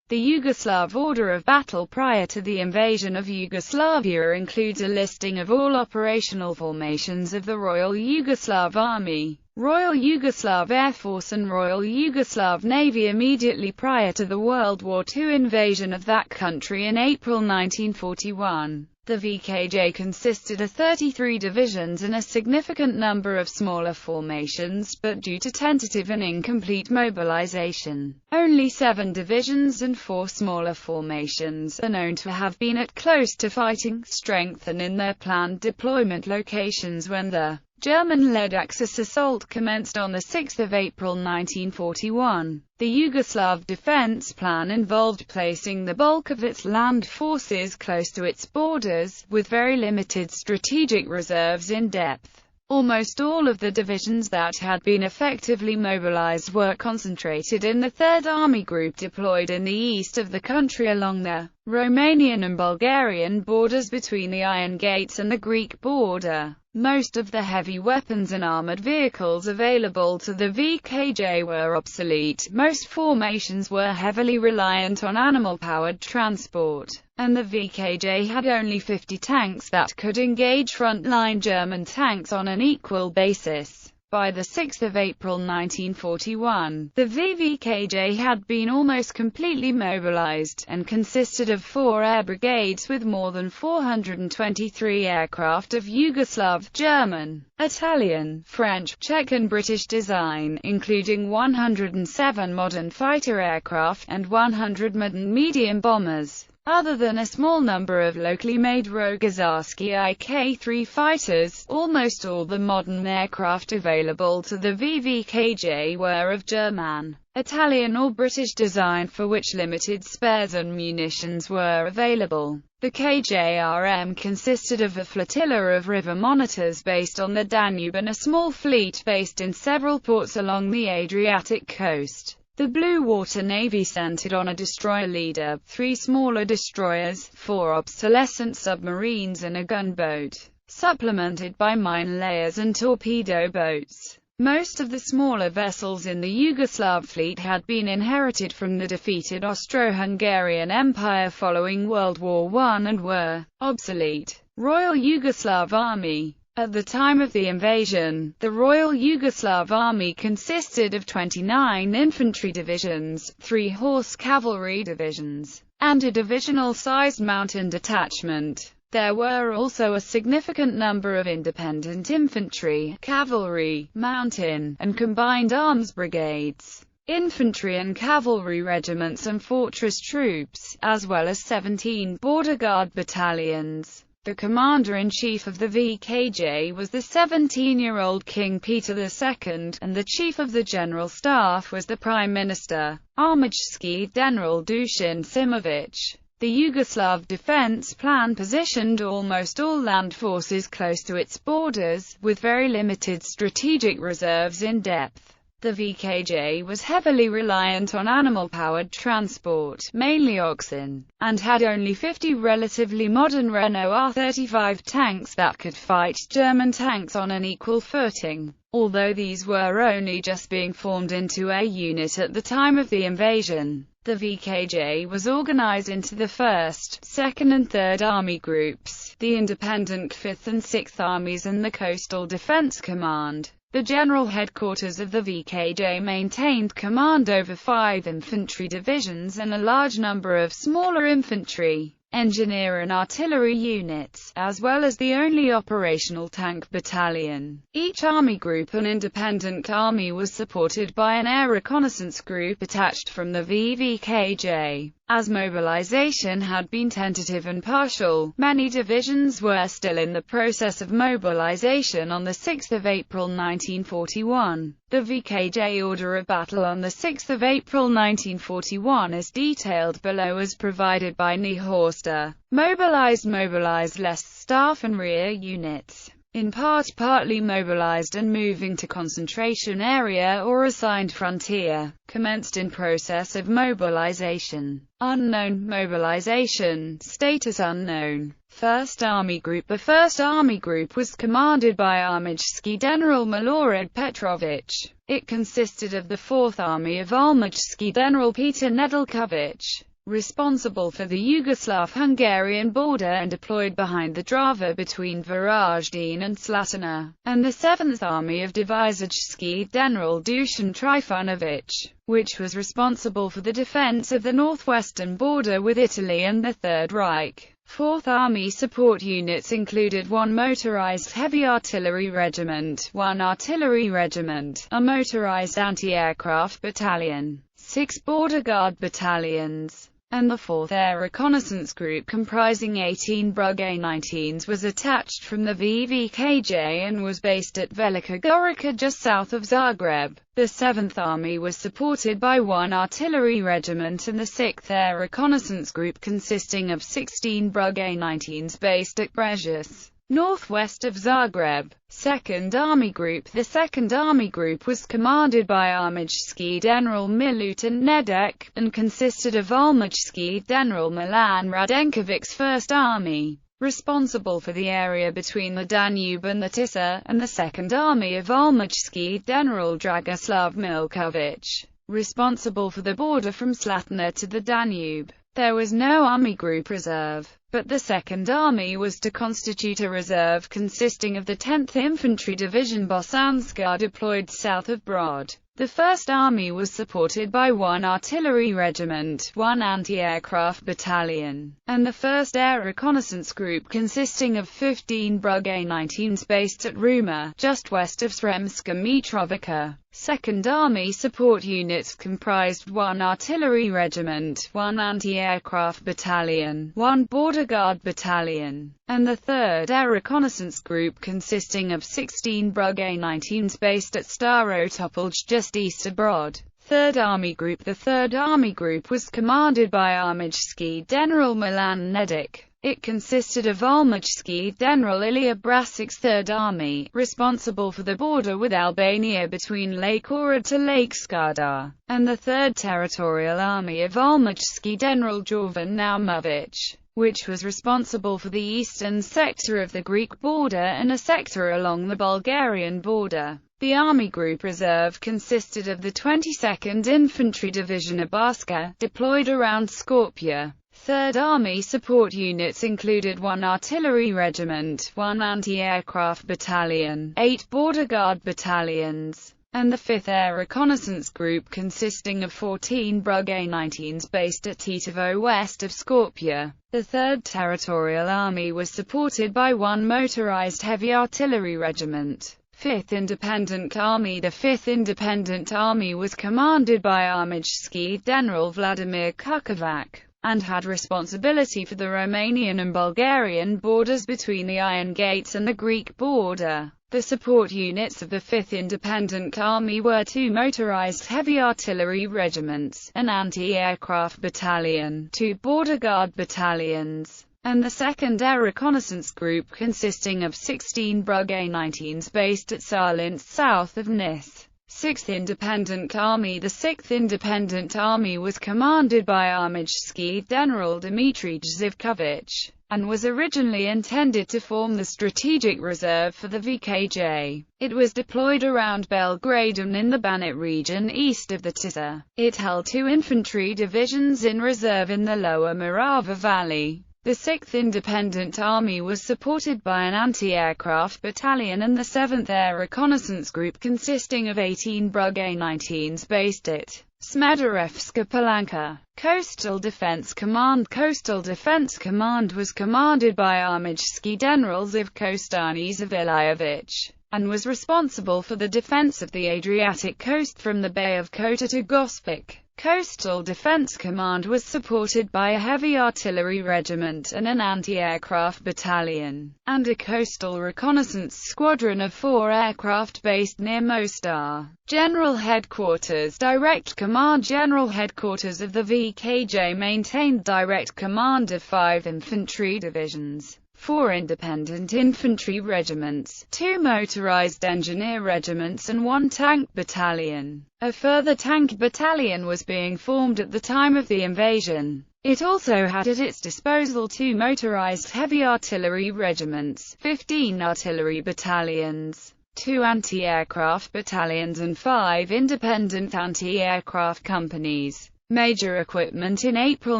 The Yugoslav order of battle prior to the invasion of Yugoslavia includes a listing of all operational formations of the Royal Yugoslav Army, Royal Yugoslav Air Force and Royal Yugoslav Navy immediately prior to the World War II invasion of that country in April 1941. The VKJ consisted of 33 divisions and a significant number of smaller formations, but due to tentative and incomplete mobilization, only 7 divisions and 4 smaller formations are known to have been at close to fighting strength and in their planned deployment locations when the German-led Axis assault commenced on 6 April 1941. The Yugoslav defense plan involved placing the bulk of its land forces close to its borders, with very limited strategic reserves in depth. Almost all of the divisions that had been effectively mobilized were concentrated in the 3rd Army Group deployed in the east of the country along the Romanian and Bulgarian borders between the Iron Gates and the Greek border. Most of the heavy weapons and armored vehicles available to the VKJ were obsolete. Most formations were heavily reliant on animal-powered transport, and the VKJ had only 50 tanks that could engage front-line German tanks on an equal basis. By 6 April 1941, the VVKJ had been almost completely mobilized, and consisted of 4 air brigades with more than 423 aircraft of Yugoslav, German, Italian, French, Czech and British design, including 107 modern fighter aircraft, and 100 modern medium bombers. Other than a small number of locally made Rogozarski IK-3 fighters, almost all the modern aircraft available to the VVKJ were of German, Italian or British design, for which limited spares and munitions were available. The KJRM consisted of a flotilla of river monitors based on the Danube and a small fleet based in several ports along the Adriatic coast. The Blue Water Navy centered on a destroyer leader, 3 smaller destroyers, 4 obsolescent submarines and a gunboat, supplemented by mine layers and torpedo boats. Most of the smaller vessels in the Yugoslav fleet had been inherited from the defeated Austro-Hungarian Empire following World War I and were obsolete. Royal Yugoslav Army. At the time of the invasion, the Royal Yugoslav Army consisted of 29 infantry divisions, 3 horse cavalry divisions, and a divisional-sized mountain detachment. There were also a significant number of independent infantry, cavalry, mountain, and combined arms brigades, infantry and cavalry regiments and fortress troops, as well as 17 border guard battalions. The commander-in-chief of the VKJ was the 17-year-old King Peter II, and the chief of the general staff was the Prime Minister, Armijski General Dušan Simović. The Yugoslav defense plan positioned almost all land forces close to its borders, with very limited strategic reserves in depth. The VKJ was heavily reliant on animal-powered transport, mainly oxen, and had only 50 relatively modern Renault R-35 tanks that could fight German tanks on an equal footing. Although these were only just being formed into a unit at the time of the invasion, the VKJ was organized into the 1st, 2nd and 3rd Army Groups, the independent 5th and 6th Armies and the Coastal Defense Command. The general headquarters of the VKJ maintained command over 5 infantry divisions and a large number of smaller infantry, engineer and artillery units, as well as the only operational tank battalion. Each army group and independent army was supported by an air reconnaissance group attached from the VVKJ. As mobilization had been tentative and partial, many divisions were still in the process of mobilization on 6 April 1941. The VKJ order of battle on 6 April 1941 is detailed below as provided by Nehorster. Mobilized less staff and rear units. In part partly mobilized and moving to concentration area or assigned frontier, commenced in process of mobilization. Unknown mobilization, status unknown. 1st Army Group. The 1st Army Group was commanded by Armijski General Milorad Petrovic. It consisted of the 4th Army of Armijski General Peter Nedeljkovic, responsible for the Yugoslav-Hungarian border and deployed behind the Drava between Varaždin and Slatina, and the 7th Army of Divizijski General Dusan Trifunovic, which was responsible for the defense of the northwestern border with Italy and the Third Reich. 4th Army support units included 1 motorized heavy artillery regiment, 1 artillery regiment, a motorized anti-aircraft battalion, 6 border guard battalions, and the 4th Air Reconnaissance Group comprising 18 Brug A-19s was attached from the VVKJ and was based at Velika Gorica just south of Zagreb. The 7th Army was supported by 1 artillery regiment and the 6th Air Reconnaissance Group consisting of 16 Brug A-19s based at Brežice, northwest of Zagreb. 2nd Army Group. The 2nd Army Group was commanded by Armijski General Milutin Nedek, and consisted of Armijski General Milan Radenkovic's 1st Army, responsible for the area between the Danube and the Tisa, and the 2nd Army of Armijski General Dragoslav Milkovic, responsible for the border from Slatina to the Danube. There was no Army Group Reserve, but the 2nd Army was to constitute a reserve consisting of the 10th Infantry Division Bosanska deployed south of Brod. The 1st Army was supported by 1 artillery regiment, 1 anti-aircraft battalion, and the 1st Air Reconnaissance Group consisting of 15 Brug A-19s based at Ruma, just west of Sremska Mitrovica. 2nd Army support units comprised 1 artillery regiment, 1 anti-aircraft battalion, 1 border guard battalion, and the 3rd Air Reconnaissance Group consisting of 16 Brug A-19s based at Starotopolj just east of Brod. 3rd Army Group. The 3rd Army Group was commanded by Armijski General Milan Nedek. It consisted of Armijski General Ilija Brasic's 3rd Army, responsible for the border with Albania between Lake Ohrid to Lake Skadar, and the 3rd Territorial Army of Armijski General Jovan Naumovic, which was responsible for the eastern sector of the Greek border and a sector along the Bulgarian border. The Army Group Reserve consisted of the 22nd Infantry Division Abarska, deployed around Skopje. 3rd Army support units included 1 artillery regiment, 1 anti-aircraft battalion, 8 border guard battalions, and the 5th Air Reconnaissance Group consisting of 14 Brug A-19s based at Tetovo west of Skopje. The 3rd Territorial Army was supported by 1 motorized heavy artillery regiment. 5th Independent Army. The 5th Independent Army was commanded by Armijski General Vladimir Kukovac, and had responsibility for the Romanian and Bulgarian borders between the Iron Gates and the Greek border. The support units of the 5th Independent Army were 2 motorized heavy artillery regiments, an anti-aircraft battalion, 2 border guard battalions, and the 2nd Air Reconnaissance Group consisting of 16 Brug A-19s based at Salinsk south of Nis. 6th Independent Army. The 6th Independent Army was commanded by Armijski General Dmitry Zivkovic, and was originally intended to form the strategic reserve for the VKJ. It was deployed around Belgrade and in the Banat region east of the Tisa. It held 2 infantry divisions in reserve in the lower Morava Valley. The 6th Independent Army was supported by an anti-aircraft battalion and the 7th Air Reconnaissance Group consisting of 18 Brug A-19s based at Smederevska Palanka. Coastal Defense Command. Coastal Defense Command was commanded by Armijski General Zivko Stanislavić, and was responsible for the defense of the Adriatic coast from the Bay of Kota to Gospic. Coastal Defense Command was supported by a heavy artillery regiment and an anti-aircraft battalion, and a coastal reconnaissance squadron of 4 aircraft based near Mostar. General Headquarters. Direct Command. General Headquarters of the VKJ maintained direct command of 5 infantry divisions, 4 independent infantry regiments, 2 motorized engineer regiments and 1 tank battalion. A further tank battalion was being formed at the time of the invasion. It also had at its disposal 2 motorized heavy artillery regiments, 15 artillery battalions, 2 anti-aircraft battalions and 5 independent anti-aircraft companies. Major equipment. In April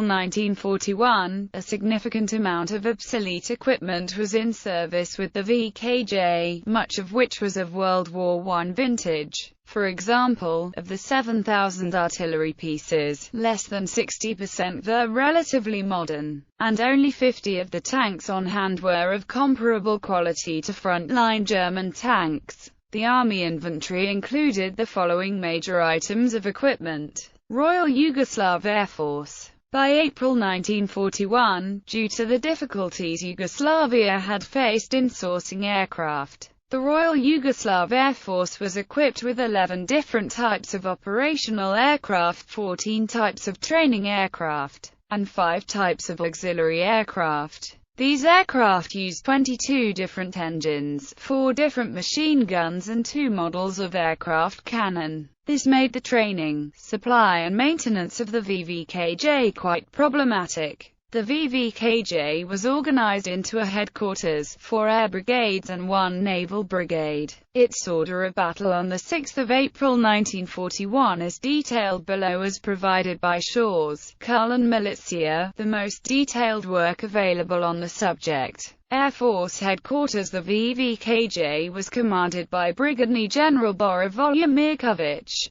1941, a significant amount of obsolete equipment was in service with the VKJ, much of which was of World War I vintage. For example, of the 7,000 artillery pieces, less than 60% were relatively modern, and only 50 of the tanks on hand were of comparable quality to frontline German tanks. The Army inventory included the following major items of equipment. Royal Yugoslav Air Force. By April 1941, due to the difficulties Yugoslavia had faced in sourcing aircraft, the Royal Yugoslav Air Force was equipped with 11 different types of operational aircraft, 14 types of training aircraft, and 5 types of auxiliary aircraft. These aircraft used 22 different engines, 4 different machine guns and 2 models of aircraft cannon. This made the training, supply and maintenance of the VVKJ quite problematic. The VVKJ was organized into a headquarters, 4 air brigades and 1 naval brigade. Its order of battle on 6 April 1941 is detailed below as provided by Shaw's, Cull and Militia, the most detailed work available on the subject. Air Force Headquarters. The VVKJ was commanded by Brigadier General Bora Volodymyr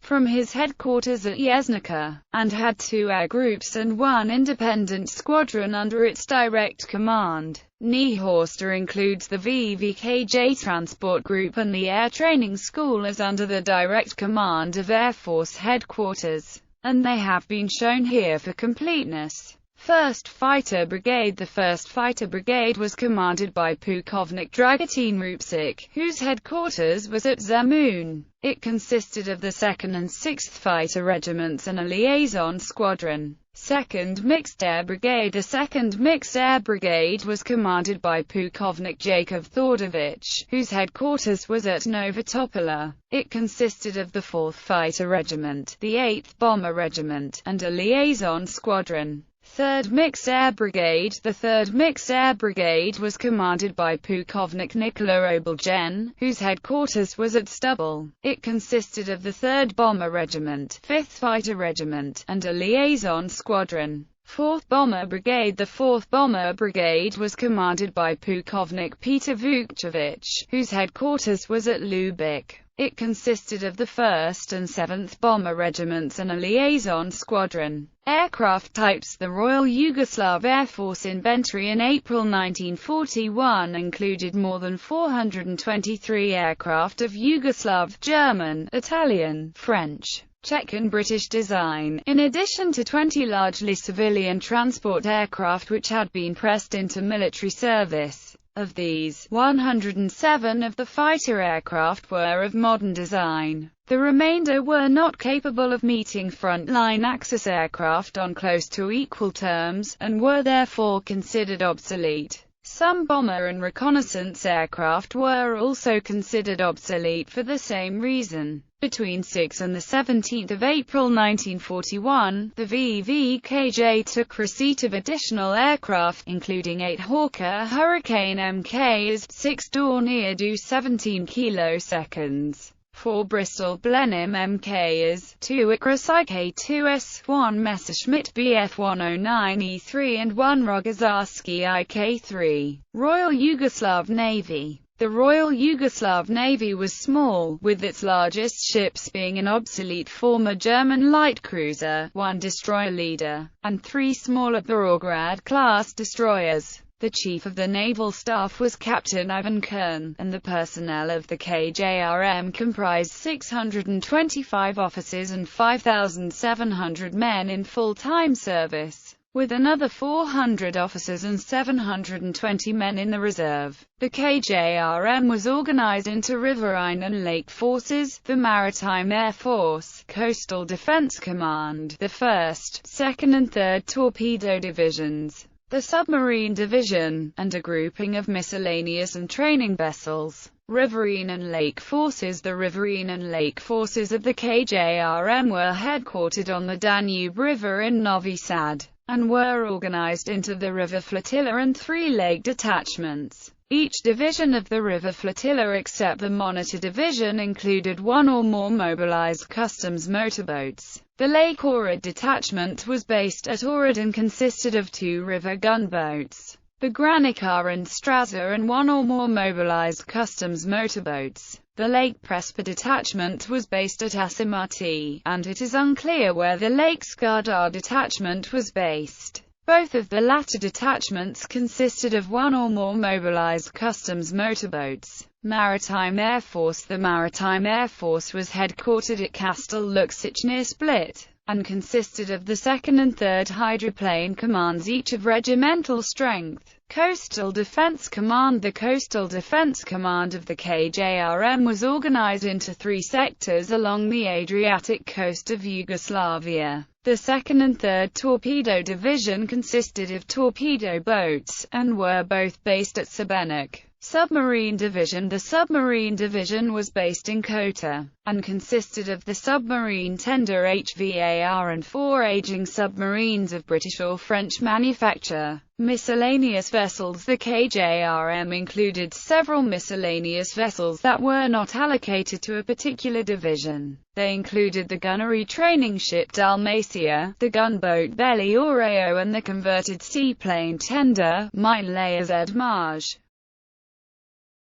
from his headquarters at Jesnica, and had 2 air groups and 1 independent squadron under its direct command. Niehorster includes the VVKJ Transport Group and the Air Training School as under the direct command of Air Force Headquarters, and they have been shown here for completeness. 1st Fighter Brigade. The 1st Fighter Brigade was commanded by Pukovnik Dragutin Rupsik, whose headquarters was at Zemun. It consisted of the 2nd and 6th Fighter Regiments and a liaison squadron. 2nd Mixed Air Brigade. The 2nd Mixed Air Brigade was commanded by Pukovnik Jakov Thordovich, whose headquarters was at Novatopola. It consisted of the 4th Fighter Regiment, the 8th Bomber Regiment, and a liaison squadron. 3rd Mixed Air Brigade. The 3rd Mixed Air Brigade was commanded by Pukovnik Nikola Oboljen, whose headquarters was at Stubble. It consisted of the 3rd Bomber Regiment, 5th Fighter Regiment, and a liaison squadron. 4th Bomber Brigade. The 4th Bomber Brigade was commanded by Pukovnik Peter Vukcevic, whose headquarters was at Lubik. It consisted of the 1st and 7th Bomber Regiments and a liaison squadron. Aircraft types. The Royal Yugoslav Air Force inventory in April 1941 included more than 423 aircraft of Yugoslav, German, Italian, French, Czech and British design, in addition to 20 largely civilian transport aircraft which had been pressed into military service. Of these, 107 of the fighter aircraft were of modern design. The remainder were not capable of meeting frontline Axis aircraft on close to equal terms, and were therefore considered obsolete. Some bomber and reconnaissance aircraft were also considered obsolete for the same reason. Between 6 and 17 April 1941, the VVKJ took receipt of additional aircraft, including 8 Hawker Hurricane MKs, 6 Dornier Do 17 kiloseconds, 4 Bristol Blenheim MKs, 2 Icarus IK-2S, 1 Messerschmitt Bf-109E3 and 1 Rogozarski IK-3. Royal Yugoslav Navy. The Royal Yugoslav Navy was small, with its largest ships being an obsolete former German light cruiser, 1 destroyer leader, and 3 smaller Beograd-class destroyers. The chief of the naval staff was Captain Ivan Kern, and the personnel of the KJRM comprised 625 officers and 5,700 men in full-time service, with another 400 officers and 720 men in the reserve. The KJRM was organized into riverine and lake forces, the Maritime Air Force, Coastal Defense Command, the 1st, 2nd and 3rd Torpedo Divisions, the Submarine Division, and a grouping of miscellaneous and training vessels. Riverine and Lake Forces. The Riverine and Lake Forces of the KJRM were headquartered on the Danube River in Novi Sad, and were organized into the River Flotilla and 3 lake detachments. Each division of the River Flotilla except the Monitor Division included 1 or more mobilized customs motorboats. The Lake Ohrid detachment was based at Ohrid and consisted of 2 river gunboats, the Granica and Straza, and 1 or more mobilized customs motorboats. The Lake Prespa detachment was based at Asimati, and it is unclear where the Lake Skadar detachment was based. Both of the latter detachments consisted of 1 or more mobilized customs motorboats. Maritime Air Force. The Maritime Air Force was headquartered at Castel Luksic near Split, and consisted of the 2nd and 3rd Hydroplane Commands, each of regimental strength. Coastal Defense Command. The Coastal Defense Command of the KJRM was organized into 3 sectors along the Adriatic coast of Yugoslavia. The 2nd and 3rd Torpedo Division consisted of torpedo boats, and were both based at Sebenik. Submarine Division. The Submarine Division was based in Kota, and consisted of the submarine tender HVAR and 4 aging submarines of British or French manufacture. Miscellaneous vessels. The KJRM included several miscellaneous vessels that were not allocated to a particular division. They included the gunnery training ship Dalmatia, the gunboat Belly Oreo, and the converted seaplane tender, mine layers Edmage.